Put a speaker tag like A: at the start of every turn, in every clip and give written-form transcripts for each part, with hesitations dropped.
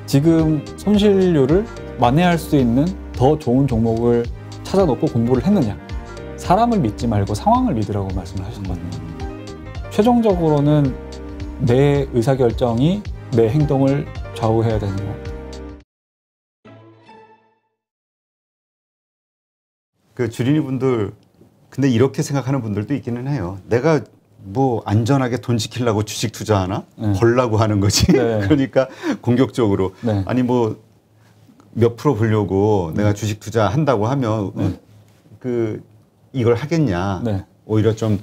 A: 지금 손실률을 만회할 수 있는 더 좋은 종목을 찾아놓고 공부를 했느냐. 사람을 믿지 말고 상황을 믿으라고 말씀을 하셨거든요. 최종적으로는 내 의사결정이 내 행동을 좌우해야 되는 거.
B: 그 주린이 분들 근데 이렇게 생각하는 분들도 있기는 해요. 내가 뭐 안전하게 돈 지키려고 주식 투자하나?
A: 네.
B: 벌라고 하는 거지.
A: 네.
B: 그러니까 공격적으로
A: 네.
B: 아니 뭐 몇 프로 벌려고 내가 주식 투자한다고 하면
A: 네.
B: 그 이걸 하겠냐?
A: 네.
B: 오히려 좀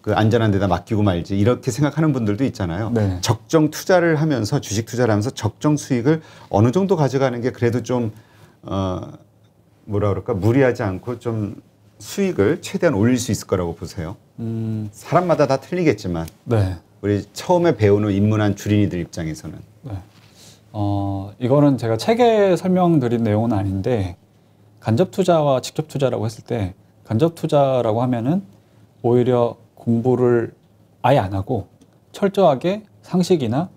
B: 그 안전한 데다 맡기고 말지 이렇게 생각하는 분들도 있잖아요.
A: 네.
B: 적정 투자를 하면서 주식 투자를 하면서 적정 수익을 어느 정도 가져가는 게 그래도 좀 뭐라 그럴까 무리하지 않고 좀 수익을 최대한 올릴 수 있을 거라고 보세요. 사람마다 다 틀리겠지만
A: 네.
B: 우리 처음에 배우는 입문한 주린이들 입장에서는
A: 네. 이거는 제가 책에 설명드린 내용은 아닌데 간접 투자와 직접 투자라고 했을 때 간접 투자라고 하면은 오히려 공부를 아예 안 하고 철저하게 상식이나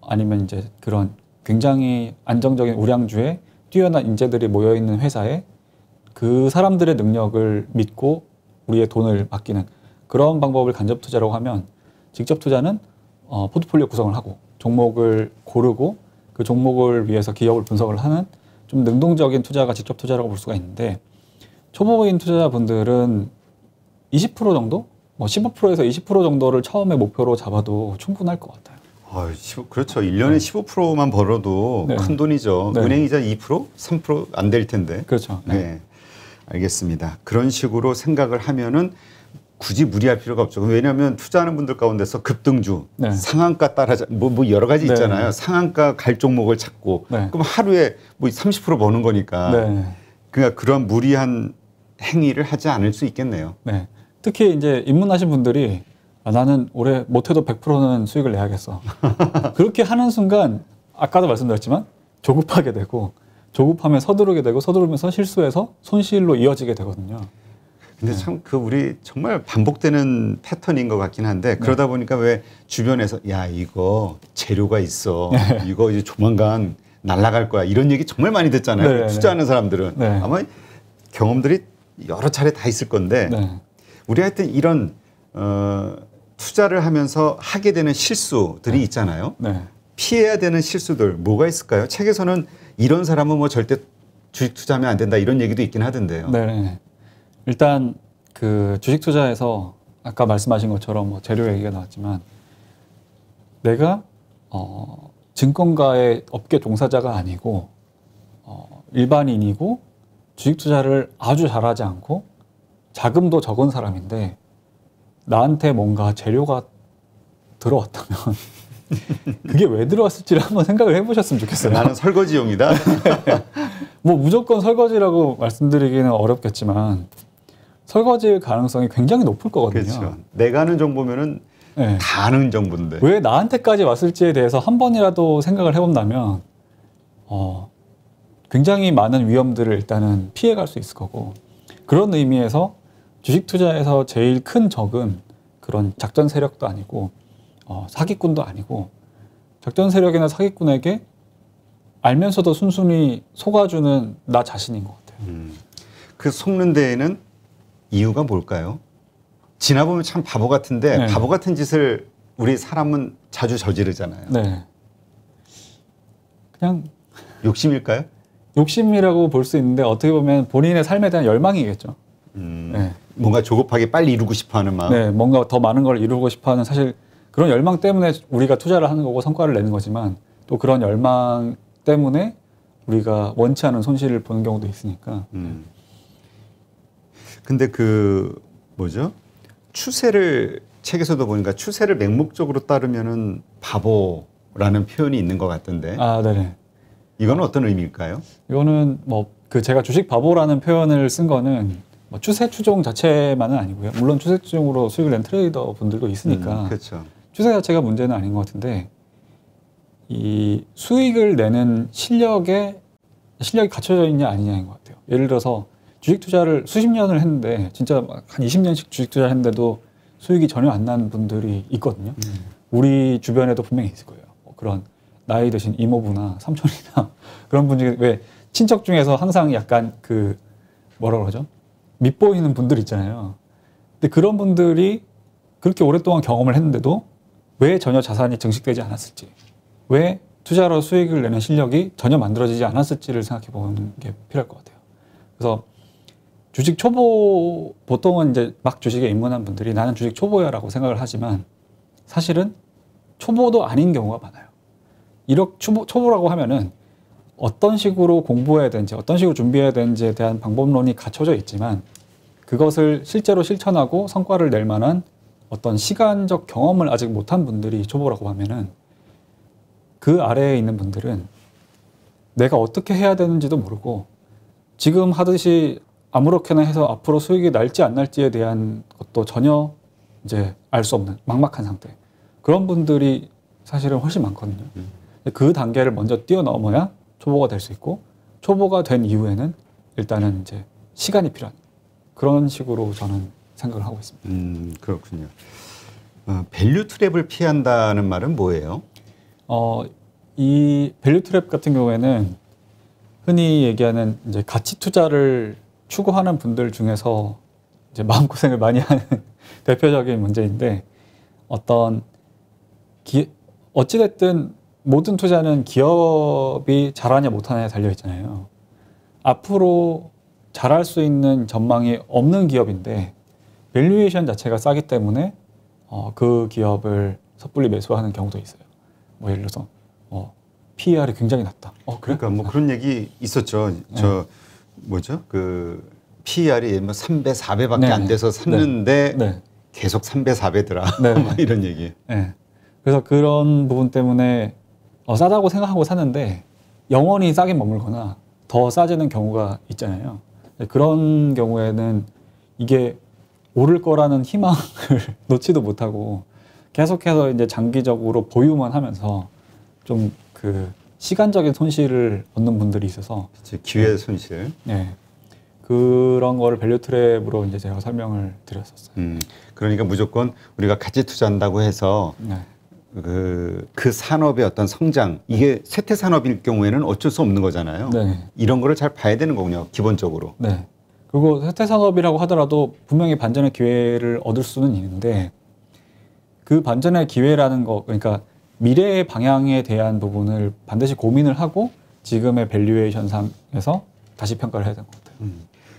A: 아니면 이제 그런 굉장히 안정적인 우량주에 뛰어난 인재들이 모여 있는 회사에 그 사람들의 능력을 믿고 우리의 돈을 맡기는 그런 방법을 간접 투자라고 하면, 직접 투자는 포트폴리오 구성을 하고 종목을 고르고 그 종목을 위해서 기업을 분석을 하는 좀 능동적인 투자가 직접 투자라고 볼 수가 있는데, 초보인 투자자분들은 20% 정도? 15%에서 20% 정도를 처음에 목표로 잡아도 충분할 것 같아요.
B: 그렇죠. 1년에 15%만 벌어도
A: 네.
B: 큰 돈이죠.
A: 네.
B: 은행이자 2%? 3% 안 될 텐데.
A: 그렇죠. 네.
B: 네. 알겠습니다. 그런 식으로 생각을 하면은 굳이 무리할 필요가 없죠. 왜냐하면 투자하는 분들 가운데서 급등주,
A: 네.
B: 상한가 따라자 뭐 여러 가지
A: 네.
B: 있잖아요. 상한가 갈 종목을 찾고
A: 네.
B: 그럼 하루에 뭐 30% 버는 거니까.
A: 네.
B: 그러니까 그런 무리한 행위를 하지 않을 수 있겠네요.
A: 네. 특히 이제 입문하신 분들이 나는 올해 못해도 100%는 수익을 내야겠어. 그렇게 하는 순간 아까도 말씀드렸지만 조급하게 되고, 조급하면 서두르게 되고, 서두르면서 실수해서 손실로 이어지게 되거든요.
B: 근데 참 우리 정말 반복되는 패턴인 것 같긴 한데, 그러다 보니까 왜 주변에서 야 이거 재료가 있어, 이거 이제 조만간 날아갈 거야 이런 얘기 정말 많이 듣잖아요. 투자하는 사람들은 아마 경험들이 여러 차례 다 있을 건데, 우리 하여튼 이런 투자를 하면서 하게 되는 실수들이 있잖아요. 피해야 되는 실수들 뭐가 있을까요? 책에서는 이런 사람은 뭐 절대 주식 투자하면 안 된다 이런 얘기도 있긴 하던데요.
A: 네. 일단 그 주식 투자에서 아까 말씀하신 것처럼 뭐 재료 얘기가 나왔지만, 내가 증권가의 업계 종사자가 아니고 일반인이고 주식 투자를 아주 잘하지 않고 자금도 적은 사람인데 나한테 뭔가 재료가 들어왔다면 그게 왜 들어왔을지를 한번 생각을 해보셨으면 좋겠어요.
B: 나는 설거지용이다.
A: 뭐 무조건 설거지라고 말씀드리기는 어렵겠지만 설거지일 가능성이 굉장히 높을 거거든요.
B: 그렇죠. 내가 아는 정보면은 다 아는 정보인데
A: 왜 나한테까지 왔을지에 대해서 한 번이라도 생각을 해본다면 굉장히 많은 위험들을 일단은 피해갈 수 있을 거고, 그런 의미에서 주식 투자에서 제일 큰 적은 그런 작전 세력도 아니고 사기꾼도 아니고, 작전 세력이나 사기꾼에게 알면서도 순순히 속아주는 나 자신인 것 같아요.
B: 그 속는 데에는 이유가 뭘까요? 지나보면 참 바보 같은데 바보 같은 짓을 우리 사람은 자주 저지르잖아요.
A: 그냥
B: 욕심일까요?
A: 욕심이라고 볼 수 있는데 어떻게 보면 본인의 삶에 대한 열망이겠죠.
B: 뭔가 조급하게 빨리 이루고 싶어하는 마음.
A: 뭔가 더 많은 걸 이루고 싶어하는, 사실 그런 열망 때문에 우리가 투자를 하는 거고 성과를 내는 거지만, 또 그런 열망 때문에 우리가 원치 않은 손실을 보는 경우도 있으니까.
B: 근데 그 뭐죠? 추세를 책에서도 보니까 추세를 맹목적으로 따르면은 바보라는 표현이 있는 것 같던데.
A: 네네.
B: 이건 어떤 의미일까요?
A: 이거는 뭐 그 제가 주식 바보라는 표현을 쓴 거는 뭐 추세 추종 자체만은 아니고요. 물론 추세 추종으로 수익을 낸 트레이더 분들도 있으니까
B: 그렇죠.
A: 추세 자체가 문제는 아닌 것 같은데, 이 수익을 내는 실력이 갖춰져 있냐 아니냐인 것 같아요. 예를 들어서 주식 투자를 수십 년을 했는데 진짜 한 20년씩 주식 투자를 했는데도 수익이 전혀 안 난 분들이 있거든요. 우리 주변에도 분명히 있을 거예요. 그런 나이 드신 이모부나 삼촌이나 그런 분 중에 왜 친척 중에서 항상 약간 그 뭐라 그러죠? 밉보이는 분들 있잖아요. 근데 그런 분들이 그렇게 오랫동안 경험을 했는데도 왜 전혀 자산이 증식되지 않았을지, 왜 투자로 수익을 내는 실력이 전혀 만들어지지 않았을지를 생각해 보는 게 필요할 것 같아요. 그래서 주식 초보, 보통은 이제 막 주식에 입문한 분들이 나는 주식 초보야라고 생각을 하지만 사실은 초보도 아닌 경우가 많아요. 이렇게 초보라고 하면은 어떤 식으로 공부해야 되는지, 어떤 식으로 준비해야 되는지에 대한 방법론이 갖춰져 있지만 그것을 실제로 실천하고 성과를 낼 만한 어떤 시간적 경험을 아직 못한 분들이 초보라고 하면은 그 아래에 있는 분들은 내가 어떻게 해야 되는지도 모르고 지금 하듯이 아무렇게나 해서 앞으로 수익이 날지 안 날지에 대한 것도 전혀 이제 알 수 없는 막막한 상태. 그런 분들이 사실은 훨씬 많거든요. 그 단계를 먼저 뛰어넘어야 초보가 될 수 있고 초보가 된 이후에는 일단은 이제 시간이 필요한 그런 식으로 저는 생각을 하고 있습니다.
B: 그렇군요. 밸류 트랩을 피한다는 말은 뭐예요?
A: 이 밸류 트랩 같은 경우에는 흔히 얘기하는 이제 가치 투자를 추구하는 분들 중에서 이제 마음고생을 많이 하는 대표적인 문제인데 어찌됐든 모든 투자는 기업이 잘하냐 못하냐에 달려 있잖아요. 앞으로 잘할 수 있는 전망이 없는 기업인데 밸류에이션 자체가 싸기 때문에 그 기업을 섣불리 매수하는 경우도 있어요. 뭐 예를 들어서 PER이 굉장히 낮다. 그래?
B: 그러니까 뭐 그런 얘기 있었죠. 저 뭐죠? 그 PER이 뭐 3배, 4배밖에
A: 네.
B: 안 돼서 샀는데
A: 네.
B: 계속 3배, 4배더라.
A: 네.
B: 막 이런 얘기.
A: 네. 그래서 그런 부분 때문에 싸다고 생각하고 샀는데 영원히 싸게 머물거나 더 싸지는 경우가 있잖아요. 그런 경우에는 이게 오를 거라는 희망을 놓지도 못하고 계속해서 이제 장기적으로 보유만 하면서 좀 그 시간적인 손실을 얻는 분들이 있어서
B: 그치, 기회 손실.
A: 네. 그런 거를 밸류 트랩으로 이제 제가 설명을 드렸었어요.
B: 그러니까 무조건 우리가 가치 투자한다고 해서
A: 네.
B: 그 산업의 어떤 성장, 이게 쇠퇴 산업일 경우에는 어쩔 수 없는 거잖아요.
A: 네.
B: 이런 거를 잘 봐야 되는 거군요, 기본적으로.
A: 네. 그리고 쇠퇴 산업이라고 하더라도 분명히 반전의 기회를 얻을 수는 있는데 그 반전의 기회라는 거, 그러니까 미래의 방향에 대한 부분을 반드시 고민을 하고 지금의 밸류에이션 상에서 다시 평가를 해야 되는 것 같아요.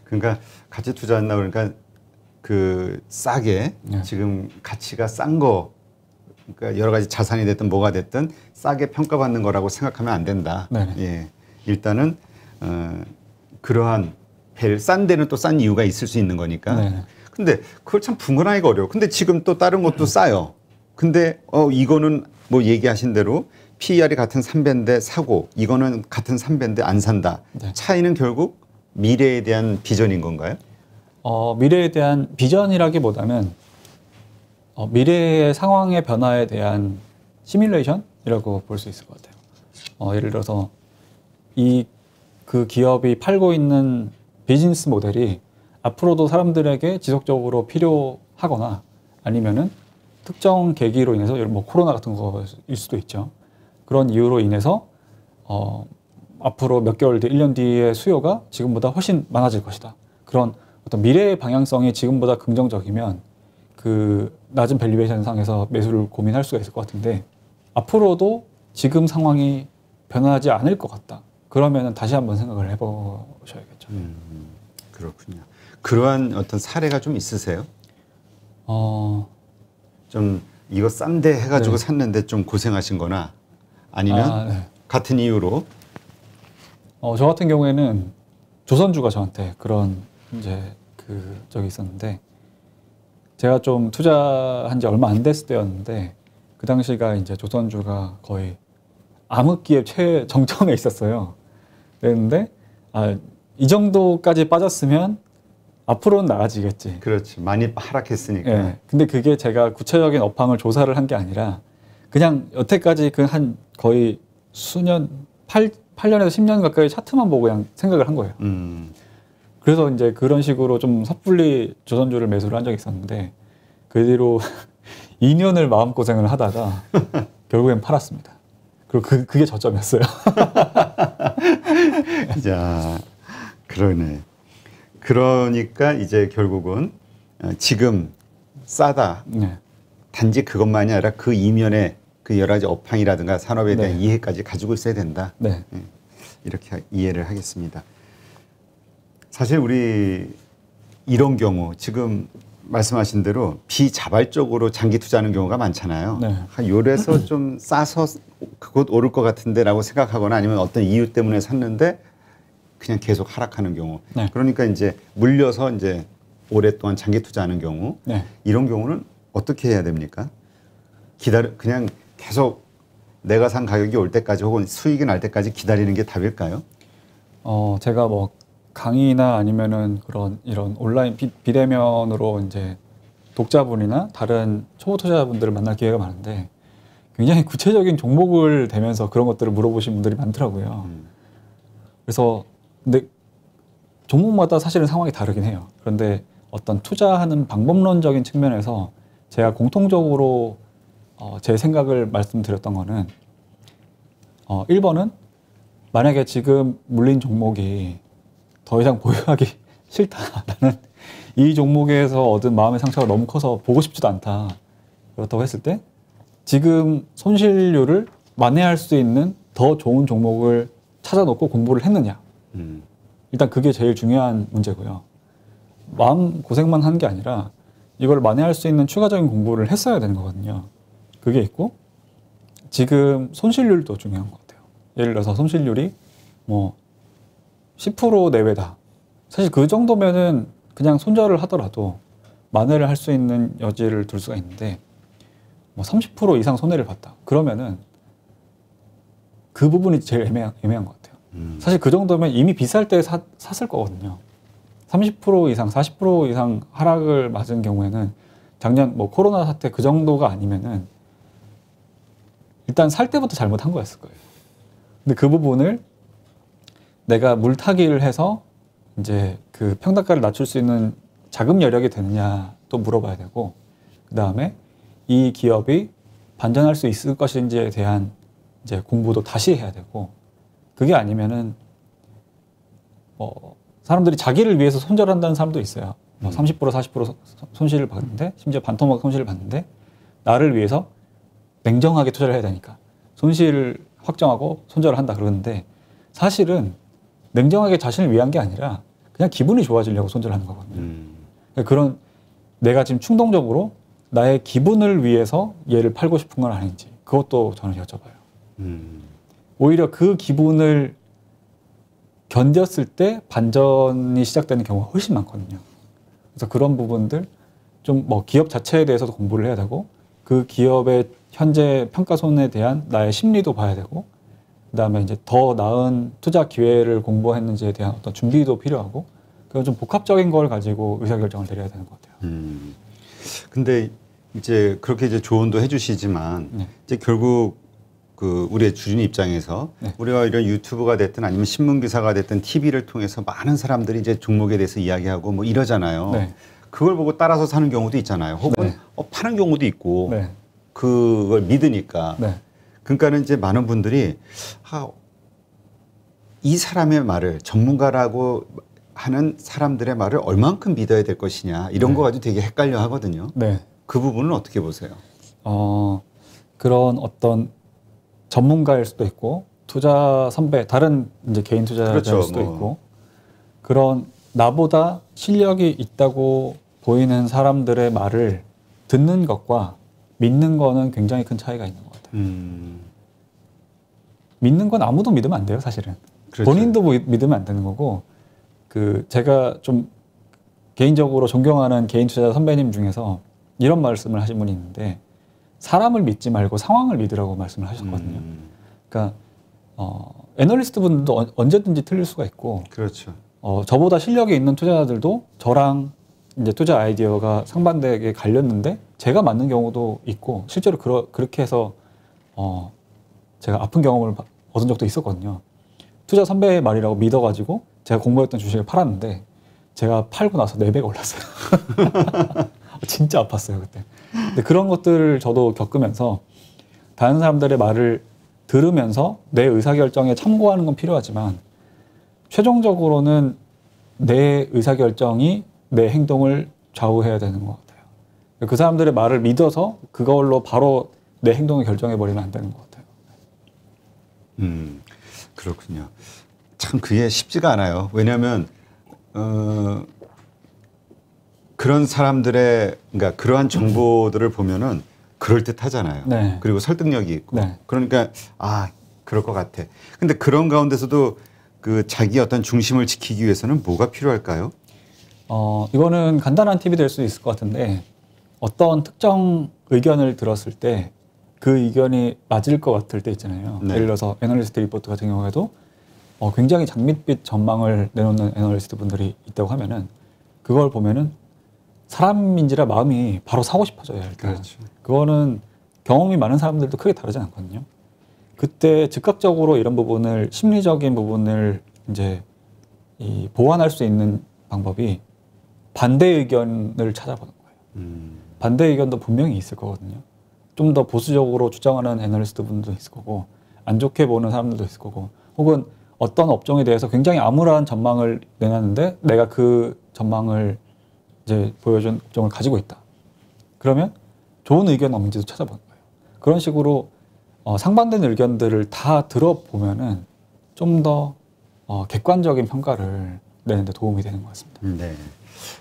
B: 그러니까 가치 투자한다 그러니까 그 싸게
A: 네.
B: 지금 가치가 싼 거, 그러니까 여러 가지 자산이 됐든 뭐가 됐든 싸게 평가받는 거라고 생각하면 안 된다.
A: 네네.
B: 예, 일단은 그러한 싼 데는 또 싼 이유가 있을 수 있는 거니까.
A: 네네.
B: 근데 그걸 참 분간하기가 어려워. 근데 지금 또 다른 것도 싸요. 근데 이거는 뭐 얘기하신 대로 PER이 같은 3배인데 사고, 이거는 같은 3배인데 안 산다.
A: 네.
B: 차이는 결국 미래에 대한 비전인 건가요?
A: 미래에 대한 비전이라기보다는 미래의 상황의 변화에 대한 시뮬레이션이라고 볼 수 있을 것 같아요. 예를 들어서 그 기업이 팔고 있는 비즈니스 모델이 앞으로도 사람들에게 지속적으로 필요하거나 아니면은 특정 계기로 인해서 뭐 코로나 같은 거일 수도 있죠. 그런 이유로 인해서 앞으로 몇 개월 뒤, 1년 뒤에 수요가 지금보다 훨씬 많아질 것이다. 그런 어떤 미래의 방향성이 지금보다 긍정적이면 그 낮은 밸류에이션 상에서 매수를 고민할 수가 있을 것 같은데 앞으로도 지금 상황이 변하지 않을 것 같다. 그러면 다시 한번 생각을 해보셔야겠죠.
B: 그렇군요. 그러한 어떤 사례가 좀 있으세요? 좀 이거 싼데 해가지고
A: 네.
B: 샀는데 좀 고생하신 거나 아니면
A: 네.
B: 같은 이유로
A: 저 같은 경우에는 조선주가 저한테 그런 이제 적이 있었는데 제가 좀 투자한 지 얼마 안 됐을 때였는데 그 당시가 이제 조선주가 거의 암흑기의 최정점에 있었어요. 그랬는데 이 정도까지 빠졌으면 앞으로는 나아지겠지.
B: 그렇지. 많이 하락했으니까.
A: 예. 근데 그게 제가 구체적인 업황을 조사를 한 게 아니라 그냥 여태까지 그 한 거의 수년, 8년에서 10년 가까이 차트만 보고 그냥 생각을 한 거예요. 그래서 이제 그런 식으로 좀 섣불리 조선주를 매수를 한 적이 있었는데 그 뒤로 2년을 마음고생을 하다가 결국엔 팔았습니다. 그리고 그게 저점이었어요.
B: 야, 그러네. 그러니까 이제 결국은 지금 싸다.
A: 네.
B: 단지 그것만이 아니라 그 이면에 그 여러 가지 업황이라든가 산업에 대한
A: 네.
B: 이해까지 가지고 있어야 된다.
A: 네.
B: 이렇게 이해를 하겠습니다. 사실 우리 이런 경우 지금 말씀하신 대로 비자발적으로 장기 투자하는 경우가 많잖아요.
A: 네.
B: 요래서 좀 싸서 그곳 오를 것 같은데라고 생각하거나 아니면 어떤 이유 때문에 샀는데 그냥 계속 하락하는 경우.
A: 네.
B: 그러니까 이제 물려서 이제 오랫동안 장기 투자하는 경우.
A: 네.
B: 이런 경우는 어떻게 해야 됩니까? 그냥 계속 내가 산 가격이 올 때까지 혹은 수익이 날 때까지 기다리는 게 답일까요?
A: 제가 뭐 강의나 아니면은 이런 온라인 비대면으로 이제 독자분이나 다른 초보 투자자분들을 만날 기회가 많은데 굉장히 구체적인 종목을 대면서 그런 것들을 물어보신 분들이 많더라고요. 그래서 근데 종목마다 사실은 상황이 다르긴 해요. 그런데 어떤 투자하는 방법론적인 측면에서 제가 공통적으로 제 생각을 말씀드렸던 거는 1번은 만약에 지금 물린 종목이 더 이상 보유하기 싫다. 나는 이 종목에서 얻은 마음의 상처가 너무 커서 보고 싶지도 않다. 그렇다고 했을 때 지금 손실률을 만회할 수 있는 더 좋은 종목을 찾아놓고 공부를 했느냐. 일단 그게 제일 중요한 문제고요. 마음 고생만 한 게 아니라 이걸 만회할 수 있는 추가적인 공부를 했어야 되는 거거든요. 그게 있고 지금 손실률도 중요한 것 같아요. 예를 들어서 손실률이 뭐 10% 내외다. 사실 그 정도면은 그냥 손절을 하더라도 만회를 할 수 있는 여지를 둘 수가 있는데 뭐 30% 이상 손해를 봤다. 그러면은 그 부분이 제일 애매한 것 같아요. 사실 그 정도면 이미 비쌀 때 샀을 거거든요. 30% 이상, 40% 이상 하락을 맞은 경우에는 작년 뭐 코로나 사태 그 정도가 아니면은 일단 살 때부터 잘못한 거였을 거예요. 근데 그 부분을 내가 물타기를 해서 이제 그 평단가를 낮출 수 있는 자금 여력이 되느냐 또 물어봐야 되고, 그 다음에 이 기업이 반전할 수 있을 것인지에 대한 이제 공부도 다시 해야 되고, 그게 아니면은 사람들이 자기를 위해서 손절한다는 사람도 있어요. 30% 40% 손실을 봤는데, 심지어 반토막 손실을 봤는데 나를 위해서 냉정하게 투자를 해야 되니까 손실을 확정하고 손절을 한다 그러는데, 사실은 냉정하게 자신을 위한 게 아니라 그냥 기분이 좋아지려고 손절하는 거거든요. 그런 내가 지금 충동적으로 나의 기분을 위해서 얘를 팔고 싶은 건 아닌지 그것도 저는 여쭤봐요. 오히려 그 기분을 견뎠을 때 반전이 시작되는 경우가 훨씬 많거든요. 그래서 그런 부분들 좀 뭐 기업 자체에 대해서도 공부를 해야 되고, 그 기업의 현재 평가손에 대한 나의 심리도 봐야 되고, 그다음에 이제 더 나은 투자 기회를 공부했는지에 대한 어떤 준비도 필요하고, 그런 좀 복합적인 걸 가지고 의사결정을 내려야 되는 것 같아요.
B: 근데 이제 그렇게 이제 조언도 해주시지만
A: 네.
B: 이제 결국 그 우리의 주주님 입장에서
A: 네.
B: 우리가 이런 유튜브가 됐든 아니면 신문 기사가 됐든 TV를 통해서 많은 사람들이 이제 종목에 대해서 이야기하고 뭐 이러잖아요.
A: 네.
B: 그걸 보고 따라서 사는 경우도 있잖아요. 혹은
A: 네.
B: 파는 경우도 있고
A: 네.
B: 그걸 믿으니까.
A: 네.
B: 그러니까는 이제 많은 분들이 이 사람의 말을, 전문가라고 하는 사람들의 말을 얼만큼 믿어야 될 것이냐 이런
A: 네.
B: 거 가지고 되게 헷갈려 하거든요.
A: 네.
B: 그 부분은 어떻게 보세요?
A: 그런 어떤 전문가일 수도 있고, 투자 선배, 다른 이제 개인 투자자일
B: 그렇죠,
A: 수도
B: 뭐.
A: 있고, 그런 나보다 실력이 있다고 보이는 사람들의 말을 듣는 것과 믿는 거는 굉장히 큰 차이가 있는 것 같아요. 믿는 건 아무도 믿으면 안 돼요, 사실은.
B: 그렇죠.
A: 본인도 믿으면 안 되는 거고, 제가 좀 개인적으로 존경하는 개인 투자자 선배님 중에서 이런 말씀을 하신 분이 있는데, 사람을 믿지 말고 상황을 믿으라고 말씀을 하셨거든요. 그러니까 애널리스트 분들도 언제든지 틀릴 수가 있고,
B: 그렇죠.
A: 저보다 실력이 있는 투자자들도 저랑 이제 투자 아이디어가 상반되게 갈렸는데 제가 맞는 경우도 있고, 실제로 그렇게 해서 제가 아픈 경험을 얻은 적도 있었거든요. 투자 선배의 말이라고 믿어가지고 제가 공부했던 주식을 팔았는데 제가 팔고 나서 4배가 올랐어요. 진짜 아팠어요 그때. 근데 그런 것들을 저도 겪으면서 다른 사람들의 말을 들으면서 내 의사결정에 참고하는 건 필요하지만 최종적으로는 내 의사결정이 내 행동을 좌우해야 되는 것 같아요. 그 사람들의 말을 믿어서 그걸로 바로 내 행동을 결정해버리면 안 되는 것 같아요.
B: 그렇군요. 참 그게 쉽지가 않아요. 왜냐하면 그런 사람들의 그러니까 그러한 정보들을 보면은 그럴 듯하잖아요.
A: 네.
B: 그리고 설득력이 있고.
A: 네.
B: 그러니까 그럴 것 같아. 근데 그런 가운데서도 그 자기 어떤 중심을 지키기 위해서는 뭐가 필요할까요?
A: 이거는 간단한 팁이 될 수 있을 것 같은데 어떤 특정 의견을 들었을 때 그 의견이 맞을 것 같을 때 있잖아요.
B: 네.
A: 예를 들어서 애널리스트 리포트 같은 경우에도 굉장히 장밋빛 전망을 내놓는 애널리스트 분들이 있다고 하면은 그걸 보면은 사람인지라 마음이 바로 사고 싶어져요. 일단.
B: 그렇죠.
A: 그거는 경험이 많은 사람들도 크게 다르지 않거든요. 그때 즉각적으로 이런 부분을 심리적인 부분을 이제 보완할 수 있는 방법이 반대 의견을 찾아보는 거예요. 반대 의견도 분명히 있을 거거든요. 좀 더 보수적으로 주장하는 애널리스트 분들도 있을 거고 안 좋게 보는 사람들도 있을 거고 혹은 어떤 업종에 대해서 굉장히 암울한 전망을 내놨는데 내가 그 전망을 이제 보여준 업종을 가지고 있다. 그러면 좋은 의견 없는지도 찾아보는 거예요. 그런 식으로 상반된 의견들을 다 들어보면은 좀 더 객관적인 평가를 내는데 도움이 되는 것 같습니다.
B: 네.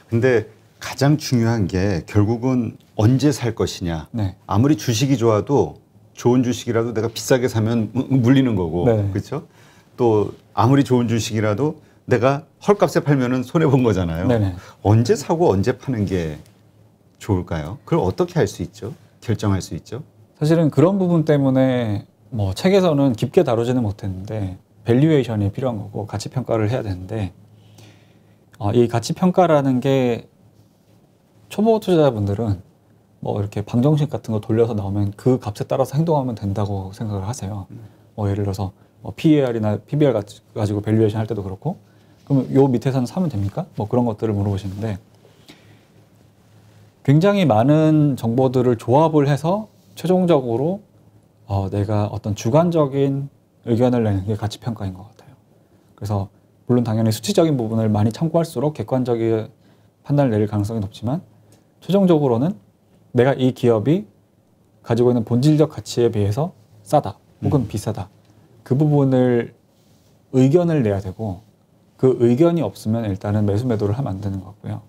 B: 근데 가장 중요한 게 결국은 언제 살 것이냐.
A: 네.
B: 아무리 주식이 좋아도 좋은 주식이라도 내가 비싸게 사면 물리는 거고.
A: 네.
B: 그렇죠? 또 아무리 좋은 주식이라도 내가 헐값에 팔면은 손해 본 거잖아요.
A: 네네.
B: 언제 사고 언제 파는 게 좋을까요? 그걸 어떻게 할 수 있죠? 결정할 수 있죠?
A: 사실은 그런 부분 때문에 뭐 책에서는 깊게 다루지는 못했는데 밸류에이션이 필요한 거고 가치 평가를 해야 되는데 이 가치 평가라는 게 초보 투자자분들은 뭐 이렇게 방정식 같은 거 돌려서 나오면 그 값에 따라서 행동하면 된다고 생각을 하세요. 예를 들어서 PER이나 PBR 가지고 밸류에이션 할 때도 그렇고 그럼 요 밑에서는 사면 됩니까? 뭐 그런 것들을 물어보시는데 굉장히 많은 정보들을 조합을 해서 최종적으로 내가 어떤 주관적인 의견을 내는 게 가치 평가인 것 같아요. 그래서 물론 당연히 수치적인 부분을 많이 참고할수록 객관적인 판단을 내릴 가능성이 높지만 최종적으로는 내가 이 기업이 가지고 있는 본질적 가치에 비해서 싸다 혹은 비싸다 그 부분을 의견을 내야 되고 그 의견이 없으면 일단은 매수 매도를 하면 안 되는 것 같고요.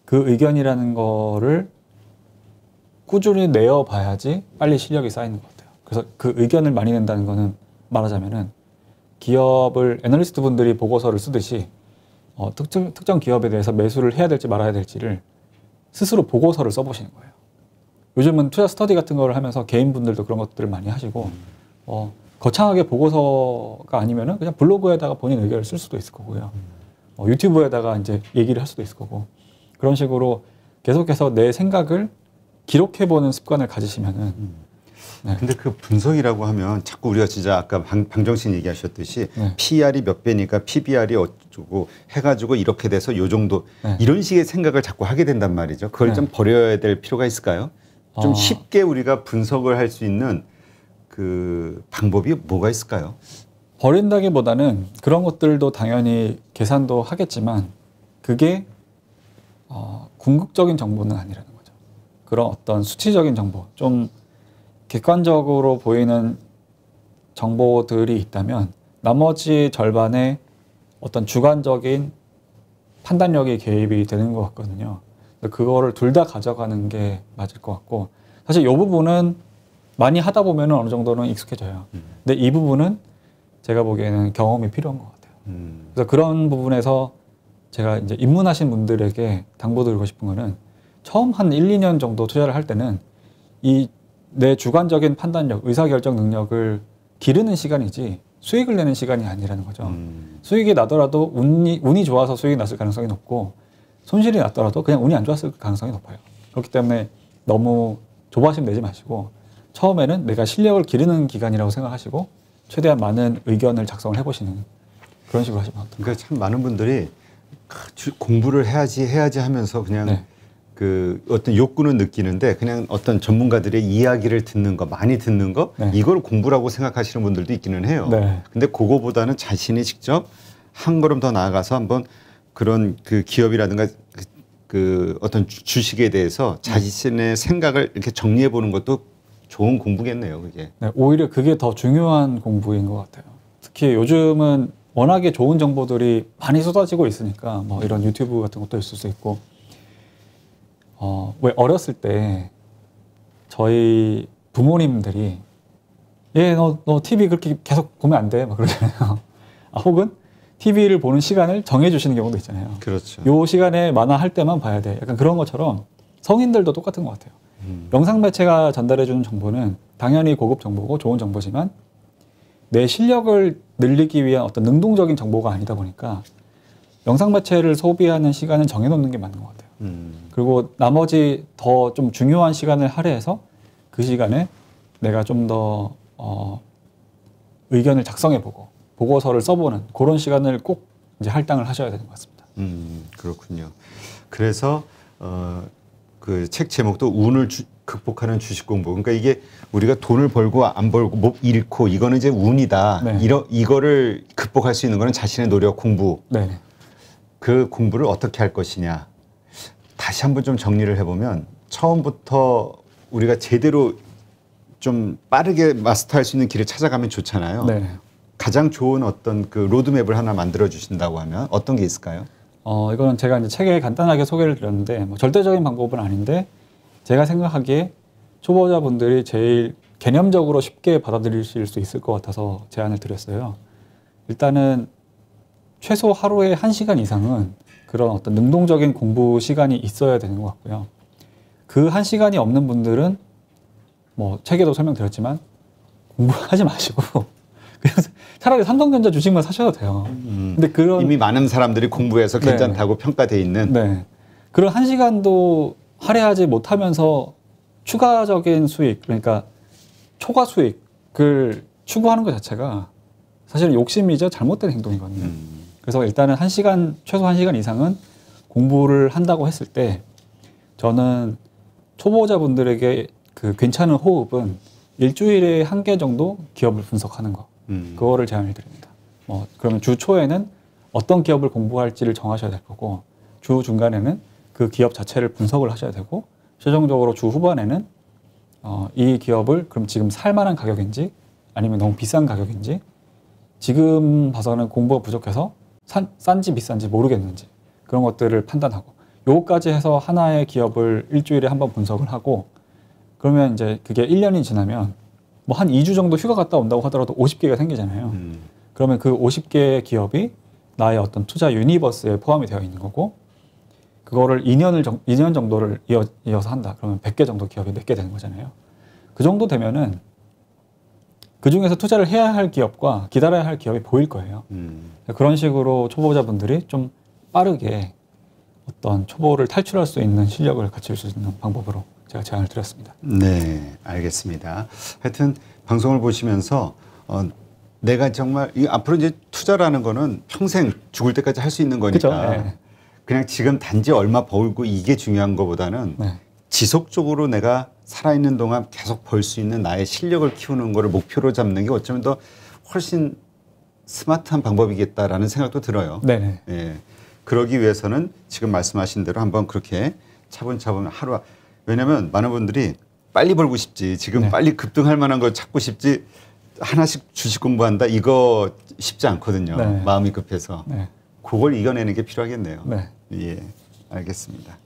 A: 그 의견이라는 거를 꾸준히 내어봐야지 빨리 실력이 쌓이는 것 같아요. 그래서 그 의견을 많이 낸다는 거는 말하자면은 기업을 애널리스트 분들이 보고서를 쓰듯이 특정 기업에 대해서 매수를 해야 될지 말아야 될지를 스스로 보고서를 써보시는 거예요. 요즘은 투자 스터디 같은 걸 하면서 개인분들도 그런 것들을 많이 하시고 거창하게 보고서가 아니면은 그냥 블로그에다가 본인 의견을 쓸 수도 있을 거고요. 유튜브에다가 이제 얘기를 할 수도 있을 거고 그런 식으로 계속해서 내 생각을 기록해보는 습관을 가지시면은 네.
B: 근데 그 분석이라고 하면 자꾸 우리가 진짜 아까 방정식 얘기하셨듯이
A: 네.
B: PR이 몇 배니까 PBR이 어쩌고 해가지고 이렇게 돼서 요 정도
A: 네.
B: 이런 식의 생각을 자꾸 하게 된단 말이죠. 그걸
A: 네.
B: 좀 버려야 될 필요가 있을까요? 좀 쉽게 우리가 분석을 할 수 있는 그 방법이 뭐가 있을까요?
A: 버린다기보다는 그런 것들도 당연히 계산도 하겠지만 그게 궁극적인 정보는 아니라는 거죠. 그런 어떤 수치적인 정보, 좀 객관적으로 보이는 정보들이 있다면 나머지 절반의 어떤 주관적인 판단력이 개입이 되는 것 같거든요. 그거를 둘 다 가져가는 게 맞을 것 같고 사실 이 부분은 많이 하다 보면 어느 정도는 익숙해져요. 근데 이 부분은 제가 보기에는 경험이 필요한 것 같아요. 그래서 그런 부분에서 제가 이제 입문하신 분들에게 당부드리고 싶은 거는 처음 한 1, 2년 정도 투자를 할 때는 내 주관적인 판단력, 의사결정 능력을 기르는 시간이지 수익을 내는 시간이 아니라는 거죠. 수익이 나더라도 운이 좋아서 수익이 났을 가능성이 높고 손실이 났더라도 그냥 운이 안 좋았을 가능성이 높아요. 그렇기 때문에 너무 조바심 내지 마시고 처음에는 내가 실력을 기르는 기간이라고 생각하시고 최대한 많은 의견을 작성을 해보시는 그런 식으로 하시면 어떨까요?
B: 그러니까 참 많은 분들이 공부를 해야지 하면서 그냥
A: 네.
B: 그 어떤 욕구는 느끼는데 그냥 어떤 전문가들의 이야기를 듣는 거, 많이 듣는 거,
A: 네.
B: 이걸 공부라고 생각하시는 분들도 있기는 해요.
A: 네.
B: 근데 그거보다는 자신이 직접 한 걸음 더 나아가서 한번 그런 그 기업이라든가 그 어떤 주식에 대해서 자신의 생각을 이렇게 정리해 보는 것도 좋은 공부겠네요, 그게.
A: 네, 오히려 그게 더 중요한 공부인 것 같아요. 특히 요즘은 워낙에 좋은 정보들이 많이 쏟아지고 있으니까 뭐 이런 유튜브 같은 것도 있을 수 있고 왜 어렸을 때 저희 부모님들이 너 TV 그렇게 계속 보면 안 돼 막 그러잖아요. 혹은 TV를 보는 시간을 정해주시는 경우도 있잖아요.
B: 그렇죠.
A: 요 시간에 만화 할 때만 봐야 돼. 약간 그런 것처럼 성인들도 똑같은 것 같아요. 영상 매체가 전달해주는 정보는 당연히 고급 정보고 좋은 정보지만 내 실력을 늘리기 위한 어떤 능동적인 정보가 아니다 보니까 영상 매체를 소비하는 시간을 정해놓는 게 맞는 것 같아요. 그리고 나머지 더 좀 중요한 시간을 할애해서 그 시간에 내가 좀 더 의견을 작성해보고 보고서를 써보는 그런 시간을 꼭 이제 할당을 하셔야 되는 것 같습니다.
B: 그렇군요. 그래서 그 책 제목도 운을 극복하는 주식 공부. 그러니까 이게 우리가 돈을 벌고 안 벌고 못 잃고 이거는 이제 운이다.
A: 네.
B: 이거를 극복할 수 있는 거는 자신의 노력, 공부.
A: 네.
B: 그 공부를 어떻게 할 것이냐. 다시 한번 좀 정리를 해보면 처음부터 우리가 제대로 좀 빠르게 마스터할 수 있는 길을 찾아가면 좋잖아요.
A: 네.
B: 가장 좋은 어떤 그 로드맵을 하나 만들어 주신다고 하면 어떤 게 있을까요?
A: 이거는 제가 이제 책에 간단하게 소개를 드렸는데 뭐 절대적인 방법은 아닌데 제가 생각하기에 초보자분들이 제일 개념적으로 쉽게 받아들이실 수 있을 것 같아서 제안을 드렸어요. 일단은 최소 하루에 1시간 이상은 그런 어떤 능동적인 공부 시간이 있어야 되는 것 같고요. 그 1시간이 없는 분들은 뭐 책에도 설명드렸지만 공부하지 마시고 그냥 차라리 삼성전자 주식만 사셔도 돼요. 근데 그런
B: 이미 많은 사람들이 공부해서
A: 네.
B: 괜찮다고 평가돼 있는.
A: 네. 그런 1시간도 할애하지 못하면서 추가적인 수익, 그러니까 초과 수익을 추구하는 것 자체가 사실 욕심이죠. 잘못된 행동이거든요. 그래서 일단은 최소 1시간 이상은 공부를 한다고 했을 때 저는 초보자분들에게 그 괜찮은 호흡은 일주일에 1개 정도 기업을 분석하는 거. 그거를 제안을 드립니다. 그러면 주 초에는 어떤 기업을 공부할지를 정하셔야 될 거고 주 중간에는 그 기업 자체를 분석을 하셔야 되고 최종적으로 주 후반에는 이 기업을 그럼 지금 살 만한 가격인지 아니면 너무 비싼 가격인지 지금 봐서는 공부가 부족해서 싼지 비싼지 모르겠는지 그런 것들을 판단하고 요거까지 해서 하나의 기업을 일주일에 한 번 분석을 하고 그러면 이제 그게 1년이 지나면 뭐 한 2주 정도 휴가 갔다 온다고 하더라도 50개가 생기잖아요. 그러면 그 50개의 기업이 나의 어떤 투자 유니버스에 포함이 되어 있는 거고 그거를 2년 정도를 이어서 한다. 그러면 100개 정도 기업이 맺게 되는 거잖아요. 그 정도 되면은 그 중에서 투자를 해야 할 기업과 기다려야 할 기업이 보일 거예요. 그런 식으로 초보자분들이 좀 빠르게 어떤 초보를 탈출할 수 있는 실력을 갖출 수 있는 방법으로 제가 제안을 드렸습니다.
B: 네, 알겠습니다. 하여튼 방송을 보시면서 내가 정말 앞으로 이제 투자라는 거는 평생 죽을 때까지 할 수 있는 거니까
A: 그죠? 네.
B: 그냥 지금 단지 얼마 벌고 이게 중요한 것보다는
A: 네.
B: 지속적으로 내가 살아있는 동안 계속 벌 수 있는 나의 실력을 키우는 거를 목표로 잡는 게 어쩌면 더 훨씬 스마트한 방법이겠다라는 생각도 들어요.
A: 네네.
B: 예. 그러기 위해서는 지금 말씀하신 대로 한번 그렇게 차분차분 하루, 왜냐면 많은 분들이 빨리 벌고 싶지, 지금
A: 네.
B: 빨리 급등할 만한 걸 찾고 싶지, 하나씩 주식 공부한다, 이거 쉽지 않거든요.
A: 네.
B: 마음이 급해서.
A: 네.
B: 그걸 이겨내는 게 필요하겠네요.
A: 네.
B: 예, 알겠습니다.